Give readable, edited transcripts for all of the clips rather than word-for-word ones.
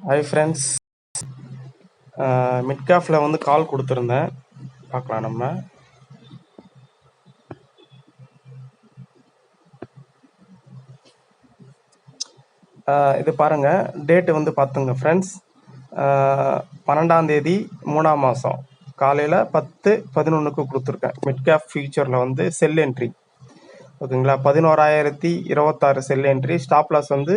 Hi friends, மிட்காஃபில் வந்து கால் கொடுத்துருந்தேன். பார்க்கலாம் நம்ம. இது பாருங்கள், டேட்டு வந்து பார்த்துங்க ஃப்ரெண்ட்ஸ். 12ஆம் தேதி 3ஆம் மாதம் காலையில் 10:11 கொடுத்துருக்கேன். மிட்காஃப் ஃபியூச்சரில் வந்து செல் என்ட்ரி ஓகேங்களா. 11,026 செல் என்ட்ரி. ஸ்டாப் லாஸ் வந்து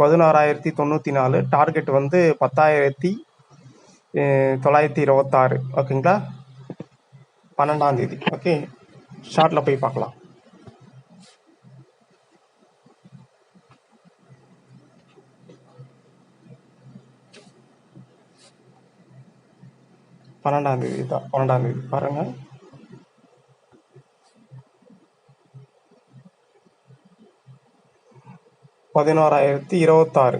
11,094. டார்கெட் வந்து 10,926 ஓகேங்களா. 12ஆம் தேதி. ஓகே, ஷார்ட்டில் போய் பார்க்கலாம். பன்னெண்டாம் தேதி தான். 12ஆம் தேதி பாருங்க. $11,026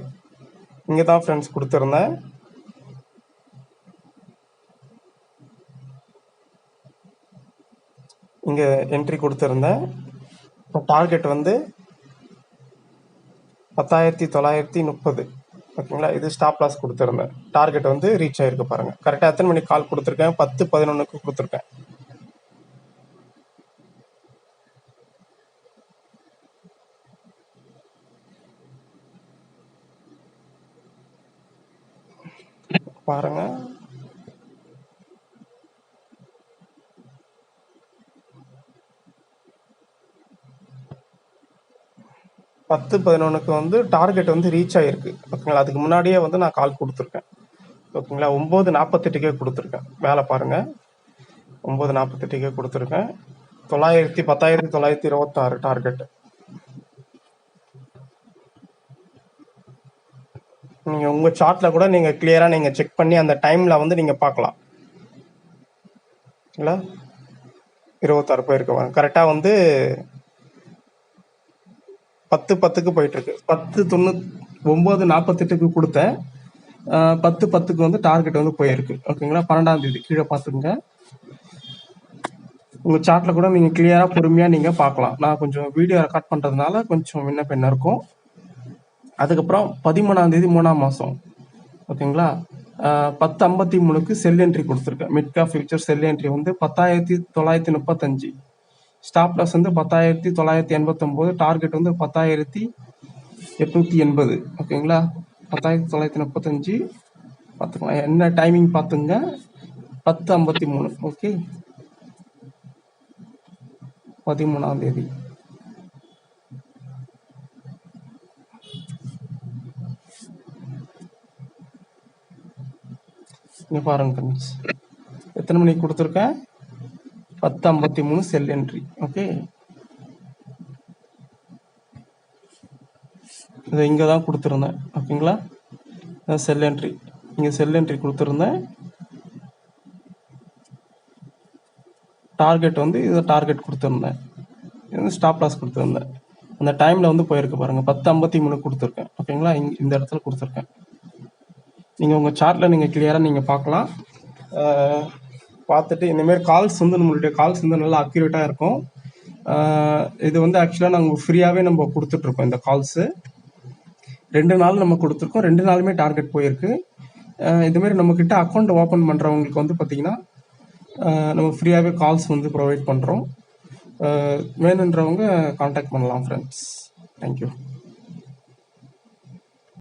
இங்கே தான் ஃப்ரெண்ட்ஸ் கொடுத்துருந்தேன். இங்கே என்ட்ரி கொடுத்துருந்தேன். இப்போ டார்கெட் வந்து 10,930 ஓகேங்களா. இது ஸ்டாப் லாஸ் கொடுத்துருந்தேன். டார்கெட் வந்து ரீச் ஆகிருக்கு பாருங்கள். கரெக்டாக எத்தனை மணிக்கு கால் கொடுத்துருக்கேன்? 10:11 கொடுத்துருக்கேன். பாருங்க, பத்து 11க்கு வந்து டார்கெட் வந்து ரீச் ஆகிருக்கு ஓகேங்களா. அதுக்கு முன்னாடியே வந்து நான் கால் கொடுத்துருக்கேன் ஓகேங்களா. 9:48 கொடுத்துருக்கேன். மேலே பாருங்கள், 9:48 கொடுத்துருக்கேன். 10,926 டார்கெட். நீங்கள் உங்கள் சார்ட்டில் கூட நீங்கள் கிளியராக நீங்கள் செக் பண்ணி அந்த டைமில் வந்து நீங்கள் பார்க்கலாம். இல்லை 26 போயிருக்க கரெக்டாக வந்து 10:10 போயிட்டுருக்கு. 9:48 கொடுத்தேன். 10:10 வந்து டார்கெட் வந்து போயிருக்கு ஓகேங்களா. 12ஆம் தேதி கீழே பார்த்துக்குங்க. உங்கள் சார்ட்டில் கூட நீங்கள் கிளியராக பொறுமையாக நீங்கள் பார்க்கலாம். நான் கொஞ்சம் வீடியோ ரெக்கார்ட் பண்ணுறதுனால கொஞ்சம் முன்ன பின்ன இருக்கும். அதுக்கப்புறம் 13ஆம் தேதி 3ஆம் மாதம் ஓகேங்களா. 10:53க்கு செல் என்ட்ரி கொடுத்துருக்கேன். மிட்காஃப் ஃபியூச்சர் செல் என்ட்ரி வந்து 10,935. ஸ்டாப் லாஸ் வந்து 10,989. டார்கெட் வந்து 10,880 ஓகேங்களா. 10,935 பார்த்துக்கலாம். என்ன டைமிங் பார்த்துங்க, 10:53 ஓகே. 13ஆம் தேதி இங்கே பாருங்க ஃப்ரெண்ட்ஸ், எத்தனை மணிக்கு கொடுத்துருக்கேன்? 10:53 செல் என்ட்ரி ஓகே. இது இங்கே தான் கொடுத்துருந்தேன் ஓகேங்களா. செல் என்ட்ரி, இங்கே செல் என்ட்ரி கொடுத்துருந்தேன். டார்கெட் வந்து இதை டார்கெட் கொடுத்துருந்தேன். இது ஸ்டாப் லாஸ் கொடுத்துருந்தேன். அந்த டைமில் வந்து போயிருக்கு பாருங்கள். 10:53 கொடுத்துருக்கேன் ஓகேங்களா. இந்த இடத்துல கொடுத்துருக்கேன். நீங்கள் உங்கள் சார்ட்டில் நீங்கள் கிளியராக நீங்கள் பார்க்கலாம். பார்த்துட்டு இந்தமாரி கால்ஸ் வந்து நம்மளுடைய கால்ஸ் வந்து நல்லா அக்யூரேட்டாக இருக்கும். இது வந்து ஆக்சுவலாக நாங்கள் ஃப்ரீயாகவே நம்ம கொடுத்துட்ருக்கோம். இந்த கால்ஸு 2 நாள் நம்ம கொடுத்துருக்கோம். 2 நாளுமே டார்கெட் போயிருக்கு. இதுமாரி நம்மக்கிட்ட அக்கௌண்ட் ஓப்பன் பண்ணுறவங்களுக்கு வந்து பார்த்திங்கன்னா நம்ம ஃப்ரீயாகவே கால்ஸ் வந்து ப்ரொவைட் பண்ணுறோம். வேணுன்றவங்க கான்டாக்ட் பண்ணலாம் ஃப்ரெண்ட்ஸ். தேங்க்யூ.